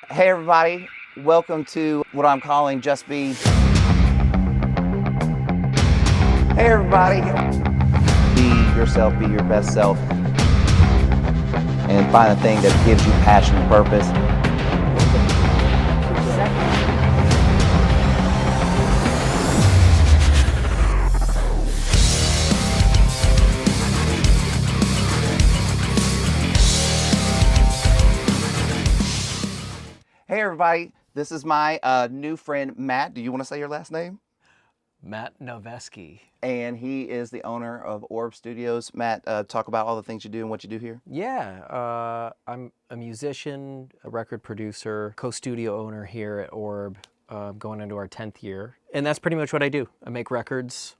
Hey everybody, welcome to what I'm calling Just Be. Hey everybody, be yourself, be your best self, and find the thing that gives you passion and purpose. Hey everybody, this is my new friend Matt. Do you want to say your last name? Matt Noveskey. And he is the owner of Orb Studios. Matt, talk about all the things you do and what you do here. Yeah, I'm a musician, a record producer, co-studio owner here at Orb, going into our 10th year. And that's pretty much what I do. I make records,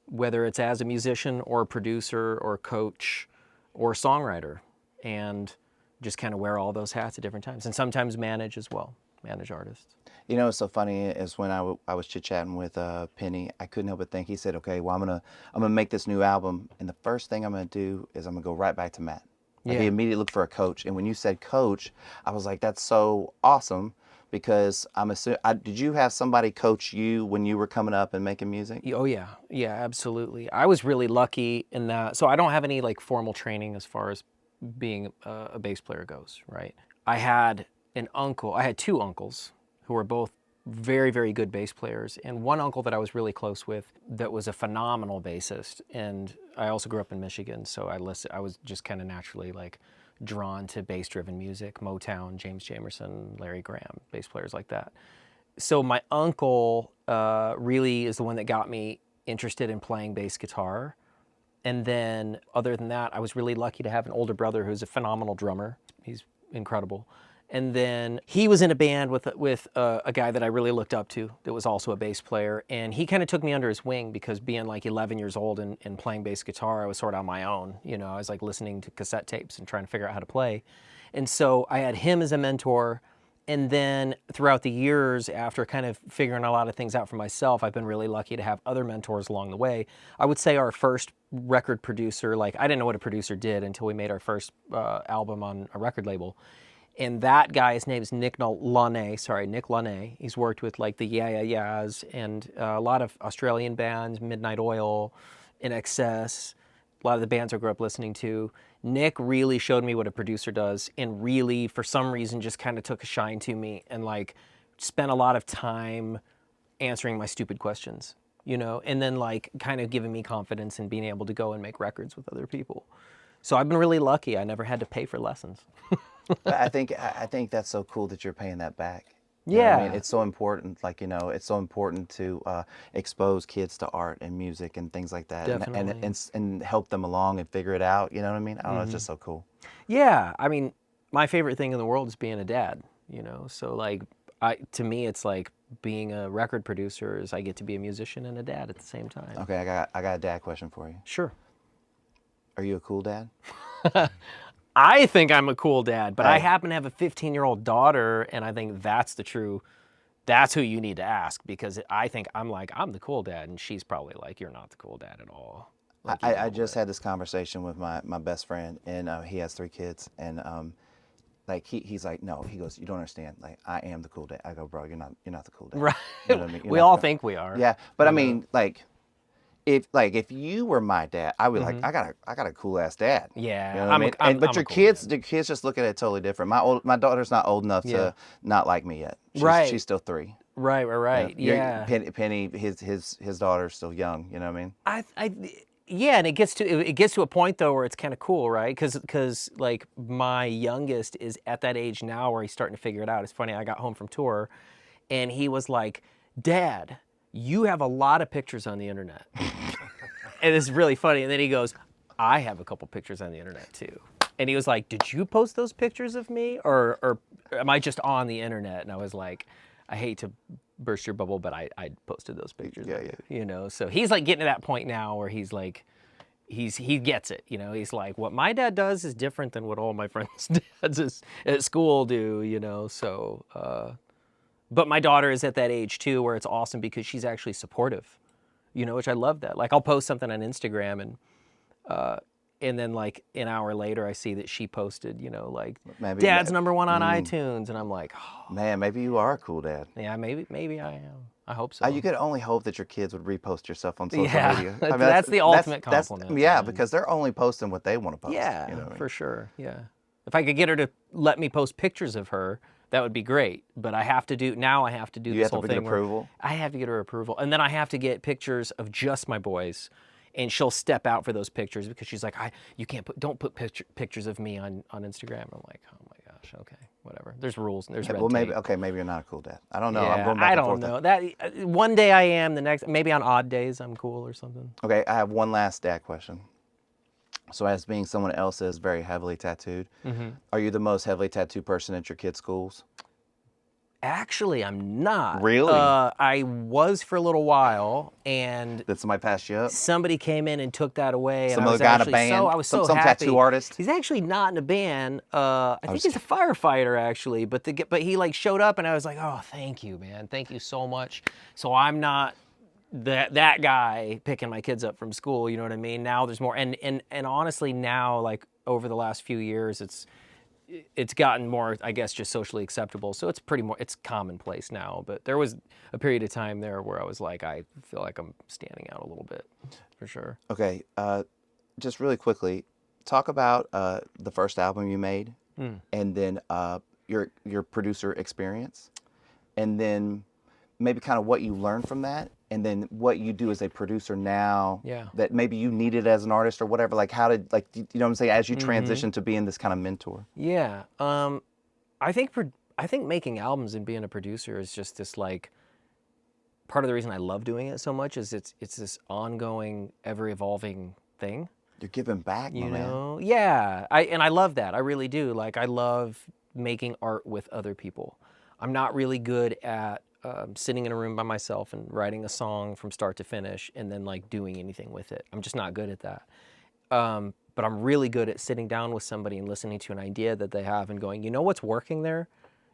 whether it's as a musician or a producer or coach or songwriter, and just kind of wear all those hats at different times. And sometimes manage as well, manage artists. You know, what's so funny is when I was chit-chatting with Penny, I couldn't help but think, he said, okay, well, I'm gonna make this new album, and the first thing I'm gonna do is I'm gonna go right back to Matt. Like, he immediately looked for a coach, and when you said coach, I was like, that's so awesome, because I'm assuming, did you have somebody coach you when you were coming up and making music? Oh yeah, absolutely. I was really lucky in that. So I don't have any like formal training as far as being a bass player goes, right? I had two uncles who were both very, very good bass players, and one uncle that I was really close with that was a phenomenal bassist. And I also grew up in Michigan, so I was just kind of naturally like drawn to bass-driven music, Motown, James Jamerson, Larry Graham, bass players like that. So my uncle really is the one that got me interested in playing bass guitar. And then other than that, I was really lucky to have an older brother who's a phenomenal drummer. He's incredible. And then he was in a band with a guy that I really looked up to that was also a bass player. And he kind of took me under his wing because being like 11 years old and playing bass guitar, I was sort of on my own. You know, I was like listening to cassette tapes and trying to figure out how to play. And so I had him as a mentor. And then throughout the years, after kind of figuring a lot of things out for myself, I've been really lucky to have other mentors along the way. I would say our first record producer, like I didn't know what a producer did until we made our first album on a record label. And that guy, his name is Nick Launay. He's worked with like the Yeah Yeah Yeahs and a lot of Australian bands, Midnight Oil, In Excess, a lot of the bands I grew up listening to. Nick really showed me what a producer does and really, for some reason, just kind of took a shine to me and like spent a lot of time answering my stupid questions, you know, and then like kind of giving me confidence in being able to go and make records with other people. So I've been really lucky. I never had to pay for lessons. But I think that's so cool that you're paying that back. You know what I mean, it's so important. Like, you know, it's so important to expose kids to art and music and things like that, and help them along and figure it out. You know what I mean? I don't know. It's just so cool. Yeah, I mean, my favorite thing in the world is being a dad. You know, so like, to me, it's like being a record producer is I get to be a musician and a dad at the same time. Okay, I got a dad question for you. Sure. Are you a cool dad? I think I'm a cool dad, but I happen to have a 15-year-old daughter, and I think that's who you need to ask, because I think I'm the cool dad, and she's probably like, you're not the cool dad at all. Like, I just had this conversation with my best friend, and he has 3 kids, and like he's like, no, he goes, you don't understand, like I am the cool dad. I go, bro, you're not the cool dad. Right. You know what I mean? We all think we are. Yeah, but I mean, like, if you were my dad, I would like, I got a cool ass dad. Yeah, you know what I mean? But your kids just look at it totally different. My daughter's not old enough to not like me yet. She's still 3. Right. Yeah. Penny, his daughter's still young. You know what I mean? Yeah, and it gets to a point though where it's kind of cool, right? Because like my youngest is at that age now where he's starting to figure it out. It's funny. I got home from tour, and he was like, "Dad, you have a lot of pictures on the internet." And it's really funny. And then he goes, "I have a couple pictures on the internet too." And he was like, "Did you post those pictures of me, or am I just on the internet?" And I was like, "I hate to burst your bubble, but I posted those pictures." Yeah. You know, so he's like getting to that point now where he's like, he gets it. You know, he's like, what my dad does is different than what all my friends' dads at school do. You know, so. But my daughter is at that age too, where it's awesome because she's actually supportive. You know, which I love that. Like I'll post something on Instagram And then like an hour later, I see that she posted, like Maybe, Dad's #1 on iTunes, and I'm like, oh, man, maybe you are a cool dad. yeah, maybe I am. I hope so. You could only hope that your kids would repost your stuff on social media. I mean, that's the ultimate compliment. Yeah, man. because they're only posting what they want to post. Yeah, you know what I mean? for sure. Yeah. If I could get her to let me post pictures of her, that would be great. But I have to do this whole thing. Approval. I have to get her approval, and then I have to get pictures of just my boys, and she'll step out for those pictures because she's like, don't put pictures of me on Instagram. I'm like, oh my gosh, okay, whatever. There's rules. There's red tape. Maybe you're not a cool dad. I don't know. Yeah, I'm going back I and forth. don't know. That one day I am, the next maybe on odd days I'm cool or something. Okay, I have one last dad question. So, as being someone else that is very heavily tattooed, are you the most heavily tattooed person at your kids' schools? Actually, I'm not. Really? I was for a little while, and Did somebody pass you up? somebody came in and took that away. Some and other guy in a band? I was so some happy. tattoo artist? He's actually not in a band. I think he's a firefighter, actually. But he like showed up, and I was like, oh, thank you, man. Thank you so much. So I'm not that guy picking my kids up from school. You know what I mean? Now there's more, and honestly, now like over the last few years, it's gotten more, I guess, just socially acceptable. So it's commonplace now. But there was a period of time there where I was like, I feel like I'm standing out a little bit, for sure. Okay, just really quickly, talk about the first album you made, and then your producer experience, and then maybe kind of what you learned from that, and then what you do as a producer now that maybe you needed as an artist or whatever. Like how did, like, you know what I'm saying, as you transition to being this kind of mentor? Yeah. I think making albums and being a producer is just this, like, part of the reason I love doing it so much is it's this ongoing, ever evolving thing. You're giving back, You my know? man. Yeah. I love that. I really do. Like, I love making art with other people. I'm not really good at sitting in a room by myself and writing a song from start to finish and then like doing anything with it. I'm just not good at that. But I'm really good at sitting down with somebody and listening to an idea that they have and going, you know what's working there?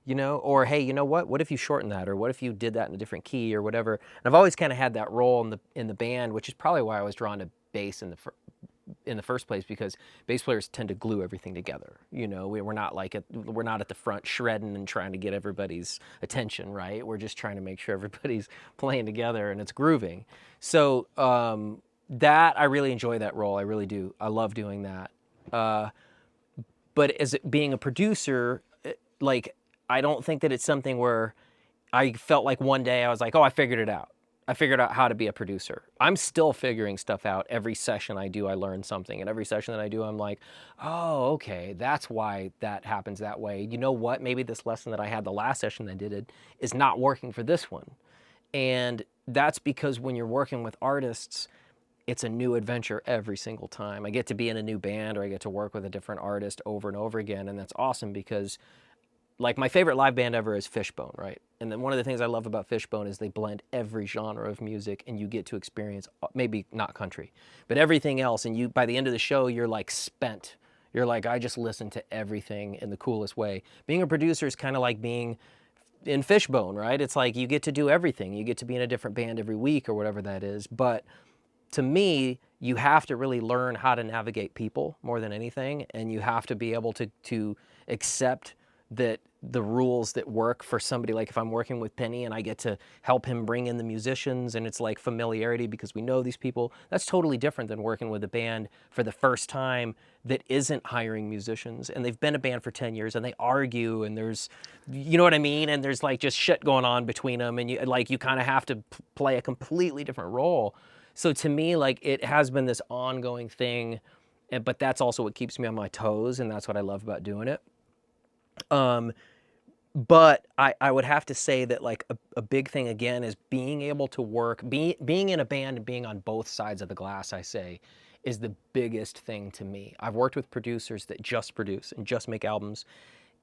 You know, or hey, you know what if you shorten that, or what if you did that in a different key or whatever. And I've always kind of had that role in the band, which is probably why I was drawn to bass in the first place, because bass players tend to glue everything together. You know, we're not at the front shredding and trying to get everybody's attention, right? We're just trying to make sure everybody's playing together and it's grooving. So that I really enjoy that role. I really do. I love doing that. But as being a producer, like, I don't think that it's something where I felt like one day I was like, oh, I figured it out. I figured out how to be a producer. I'm still figuring stuff out. Every session I do, I learn something. And every session that I do, I'm like, oh, okay, that's why that happens that way. You know what? Maybe this lesson that I had the last session that I did is not working for this one. And that's because when you're working with artists, it's a new adventure every single time. I get to be in a new band, or I get to work with a different artist over and over again. And that's awesome because, like, my favorite live band ever is Fishbone, right? And then one of the things I love about Fishbone is they blend every genre of music, and you get to experience, maybe not country, but everything else. And you, by the end of the show, you're like spent. You're like, I just listened to everything in the coolest way. Being a producer is kind of like being in Fishbone, right? It's like you get to do everything. You get to be in a different band every week or whatever that is. But to me, you have to really learn how to navigate people more than anything, and you have to be able to accept that the rules that work for somebody, like if I'm working with Penny and I get to help him bring in the musicians and it's like familiarity because we know these people, that's totally different than working with a band for the first time that isn't hiring musicians and they've been a band for 10 years and they argue and there's, you know what I mean? And there's like just shit going on between them and you kind of have to play a completely different role. So to me, like, it has been this ongoing thing, but that's also what keeps me on my toes, and that's what I love about doing it. But I would have to say that, like, a big thing again is being able to work, being in a band and being on both sides of the glass, I say, is the biggest thing to me. I've worked with producers that just produce and just make albums,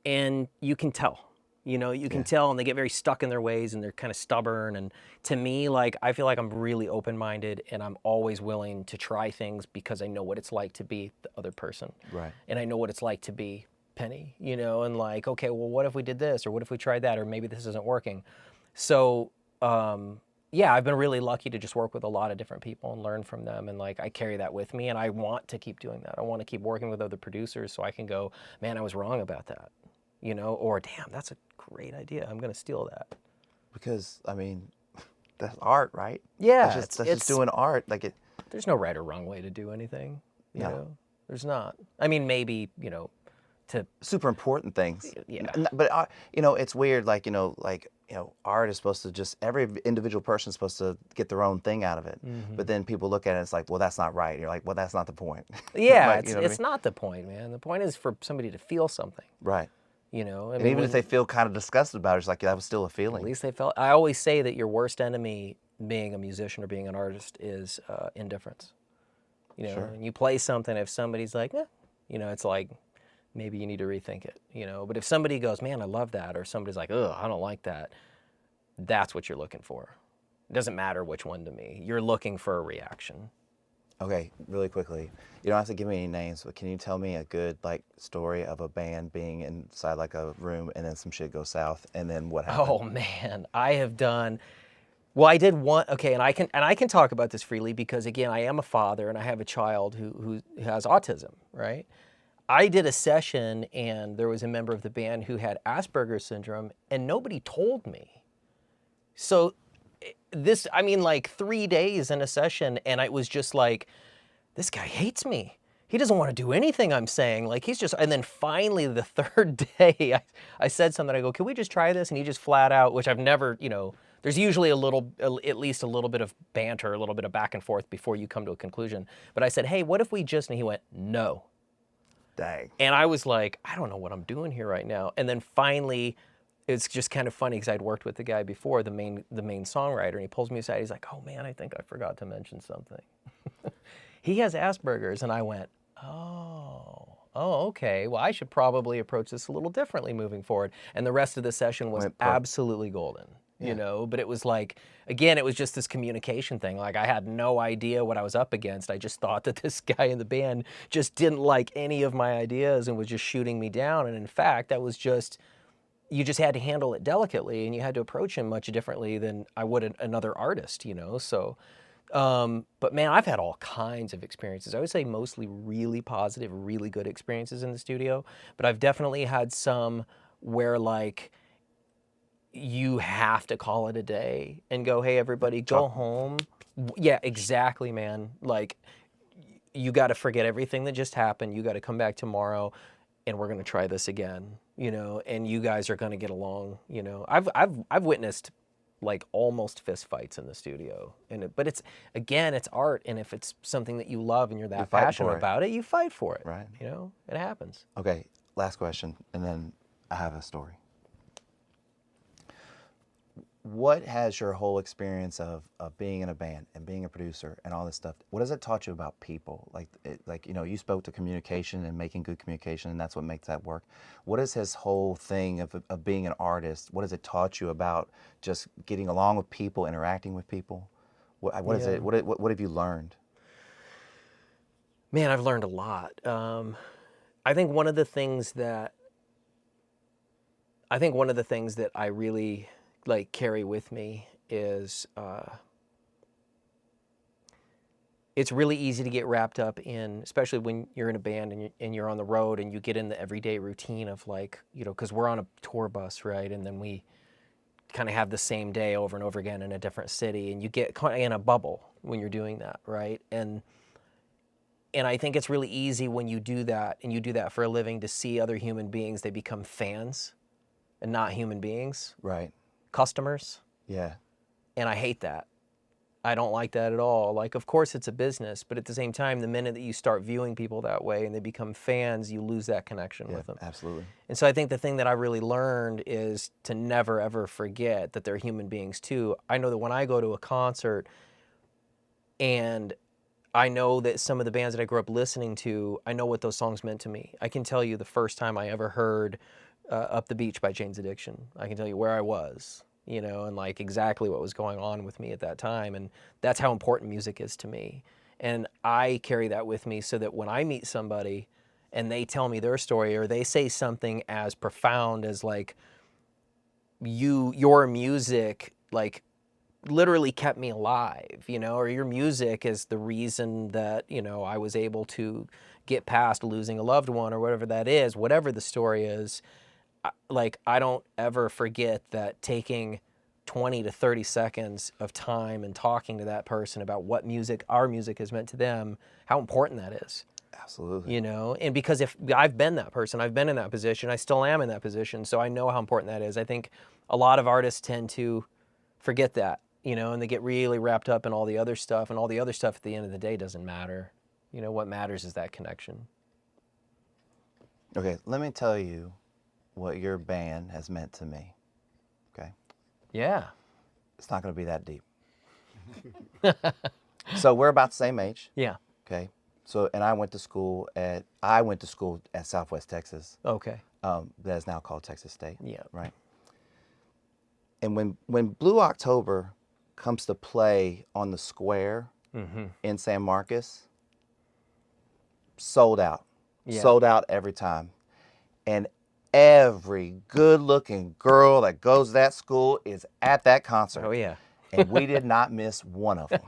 and you can tell. You know, you can tell, and they get very stuck in their ways, and they're kind of stubborn. And to me, like, I feel like I'm really open-minded, and I'm always willing to try things because I know what it's like to be the other person. Right. And I know what it's like to be Penny, you know, and like, okay, well, what if we did this, or what if we tried that, or maybe this isn't working? So, yeah, I've been really lucky to just work with a lot of different people and learn from them. And like, I carry that with me, and I want to keep doing that. I want to keep working with other producers so I can go, man, I was wrong about that, you know, or damn, that's a great idea. I'm going to steal that. Because, I mean, that's art, right? Yeah. That's just doing art. Like there's no right or wrong way to do anything, you No. know? There's not. I mean, maybe, you know, super important things. Yeah. But you know, it's weird. Like art is supposed to just every individual person is supposed to get their own thing out of it. But then people look at it, and it's like, well, that's not right. And you're like, well, that's not the point. Yeah, Like, it's you know what I mean? not the point, man. The point is for somebody to feel something, Right. you know? I And mean, even if they feel kind of disgusted about it, it's like that was still a at feeling. least they felt. I always say that your worst enemy being a musician or being an artist is indifference. You know, Sure. and you play something, if somebody's like, you know, it's like, maybe you need to rethink it, you know? But if somebody goes, man, I love that, or somebody's like, ugh, I don't like that, that's what you're looking for. It doesn't matter which one to me. You're looking for a reaction. Okay, really quickly. You don't have to give me any names, but can you tell me a good like story of a band being inside like a room and then some shit goes south and then what happened? Oh man, I have done. Well, I did one. Okay, and I can talk about this freely because again, I am a father and I have a child who has autism, right? I did a session and there was a member of the band who had Asperger's syndrome and nobody told me. So this, I mean, like 3 days in a session, and I was just like, this guy hates me. He doesn't want to do anything I'm saying. Like he's just, and then finally the third day, I said something. I go, can we just try this? And he just flat out, which I've never, you know, there's usually at least a little bit of banter, a little bit of back and forth before you come to a conclusion. But I said, hey, what if we just, and he went, no. Dang. And I was like, I don't know what I'm doing here right now. And then finally, it's just kind of funny because I'd worked with the guy before, the main songwriter, and he pulls me aside. He's like, oh man, I think I forgot to mention something. He has Asperger's. And I went, oh, okay. Well, I should probably approach this a little differently moving forward. And the rest of the session was absolutely golden. You know, but it was like, again, it was just this communication thing. Like I had no idea what I was up against. I just thought that this guy in the band just didn't like any of my ideas and was just shooting me down. And in fact, that was just, you just had to handle it delicately and you had to approach him much differently than I would another artist, you know? So, but man, I've had all kinds of experiences. I would say mostly really positive, really good experiences in the studio, but I've definitely had some where like, you have to call it a day and go, hey, everybody, go home. Yeah, exactly, man. Like, you got to forget everything that just happened. You got to come back tomorrow, and we're going to try this again, you know, and you guys are going to get along, you know. I've witnessed, like, almost fist fights in the studio. But it's, again, it's art, and if it's something that you love and you're that passionate about it, you fight for it. Right. You know, it happens. Okay, last question, and then I have a story. What has your whole experience of being in a band and being a producer and all this stuff, what has it taught you about people? Like you know, you spoke to communication and making good communication, and that's what makes that work. What is his whole thing of being an artist? What has it taught you about just getting along with people, interacting with people? What is it? What have you learned? Man, I've learned a lot. I think one of the things that I really like carry with me is it's really easy to get wrapped up in, especially when you're in a band and you're on the road and you get in the everyday routine of like, you know, because we're on a tour bus, right? And then we kind of have the same day over and over again in a different city, and you get kind of in a bubble when you're doing that, right? And I think it's really easy when you do that and you do that for a living to see other human beings, they become fans and not human beings. Right. Customers. Yeah. And I hate that. I don't like that at all. Like, of course it's a business, but at the same time, the minute that you start viewing people that way and they become fans, you lose that connection with them. Absolutely. And so I think the thing that I really learned is to never, ever forget that they're human beings too. I know that when I go to a concert and I know that some of the bands that I grew up listening to, I know what those songs meant to me. I can tell you the first time I ever heard Up the Beach by Jane's Addiction. I can tell you where I was, you know, and like exactly what was going on with me at that time. And that's how important music is to me. And I carry that with me so that when I meet somebody and they tell me their story or they say something as profound as like your music, like literally kept me alive, you know, or your music is the reason that, you know, I was able to get past losing a loved one or whatever that is, whatever the story is. Like, I don't ever forget that taking 20 to 30 seconds of time and talking to that person about what music, our music has meant to them, how important that is. Absolutely. You know, and because if I've been that person, I've been in that position, I still am in that position, so I know how important that is. I think a lot of artists tend to forget that, you know, and they get really wrapped up in all the other stuff, and all the other stuff at the end of the day doesn't matter. You know, what matters is that connection. Okay, let me tell you what your band has meant to me. Okay? Yeah. It's not going to be that deep. So we're about the same age. Yeah. Okay? So, and I went to school at Southwest Texas. Okay. That is now called Texas State. Yeah. Right? And when Blue October comes to play on the square in San Marcos, sold out. Yeah. Sold out every time. And every good-looking girl that goes to that school is at that concert. Oh, yeah. And we did not miss one of them.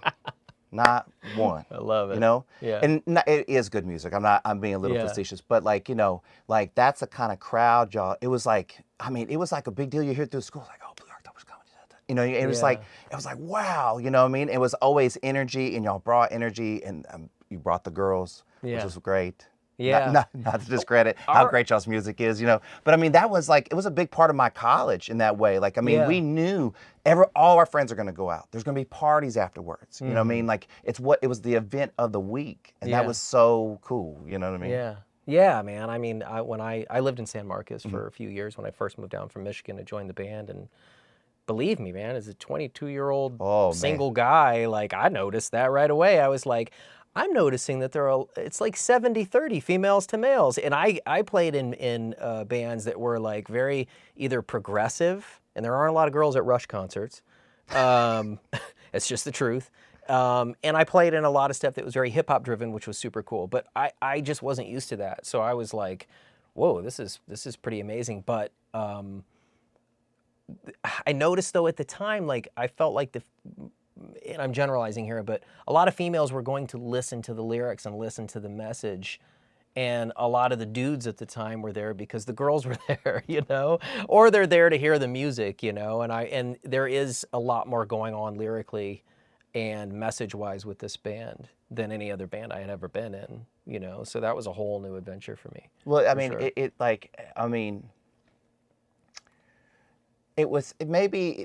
Not one. I love it. You know? Yeah. And it is good music. I'm being a little facetious, but like, you know, like that's the kind of crowd, y'all. It was like, I mean, it was like a big deal. You hear through school, like, oh, Blue October's coming. You know, it was like, wow, you know what I mean? It was always energy, and y'all brought energy, and you brought the girls, which was great. Yeah. Not to discredit how great y'all's music is, you know. But I mean, that was like, it was a big part of my college in that way. Like, I mean, we knew all our friends are going to go out. There's going to be parties afterwards. You know what I mean? Like, it was the event of the week. And that was so cool. You know what I mean? Yeah. Yeah, man. I mean, when I lived in San Marcos for a few years when I first moved down from Michigan to join the band. And believe me, man, as a 22-year-old single guy, like, I noticed that right away. I was like, I'm noticing that it's like 70-30 females to males. And I played in bands that were like very either progressive, and there aren't a lot of girls at Rush concerts. It's just the truth. And I played in a lot of stuff that was very hip hop driven, which was super cool. But I just wasn't used to that. So I was like, whoa, this is pretty amazing. But I noticed though at the time, like, I felt like and I'm generalizing here, but a lot of females were going to listen to the lyrics and listen to the message. And a lot of the dudes at the time were there because the girls were there, you know, or they're there to hear the music, you know, and there is a lot more going on lyrically and message-wise with this band than any other band I had ever been in, you know, so that was a whole new adventure for me. Well, I mean,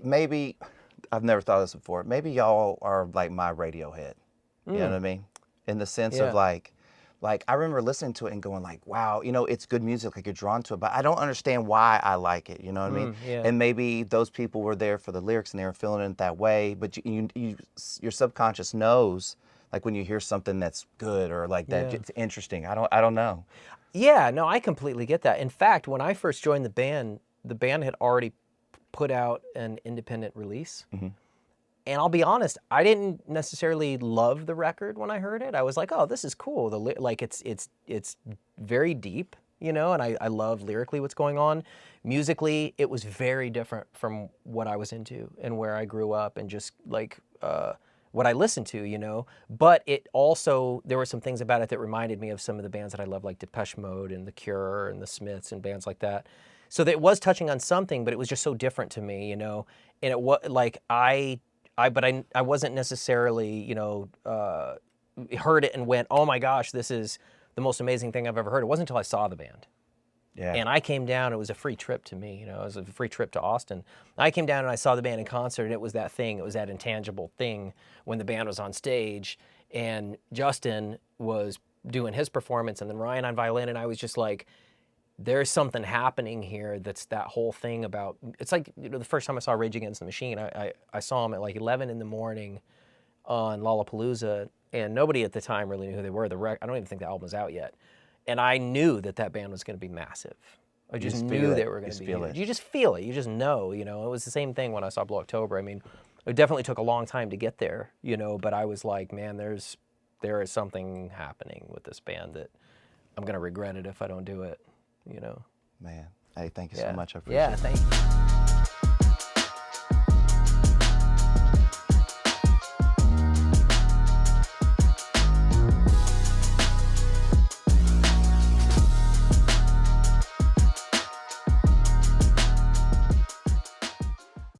maybe I've never thought of this before. Maybe y'all are like my Radiohead. You know what I mean? In the sense of like I remember listening to it and going like, wow, you know, it's good music, like you're drawn to it, but I don't understand why I like it. You know what I mean? Yeah. And maybe those people were there for the lyrics and they were feeling it that way, but your subconscious knows, like when you hear something that's good or like that, it's interesting. I don't know. Yeah, no, I completely get that. In fact, when I first joined the band had already put out an independent release. And I'll be honest, I didn't necessarily love the record when I heard it. I was like, oh, this is cool. Like it's very deep, you know, and I love lyrically what's going on. Musically, it was very different from what I was into and where I grew up and just like what I listened to, you know. But it also, there were some things about it that reminded me of some of the bands that I love, like Depeche Mode and The Cure and The Smiths and bands like that. So that it was touching on something, but it was just so different to me, you know. And it was like I wasn't necessarily, you know, heard it and went, oh my gosh, this is the most amazing thing I've ever heard. It wasn't until I saw the band. Yeah. And I came down, it was a free trip to me, you know, it was a free trip to Austin. I came down and I saw the band in concert, and it was that thing, it was that intangible thing when the band was on stage and Justin was doing his performance and then Ryan on violin, and I was just like, there's something happening here that's that whole thing about, it's like, you know, the first time I saw Rage Against the Machine, I saw them at like 11 in the morning on Lollapalooza, and nobody at the time really knew who they were. I don't even think the album was out yet. And I knew that band was going to be massive. I just knew they were going to be huge. You just feel it. You just know, you know. It was the same thing when I saw Blue October. I mean, it definitely took a long time to get there, you know, but I was like, man, there is something happening with this band that I'm going to regret it if I don't do it, you know. Man, hey, thank you so much. I appreciate it. Yeah, thank you.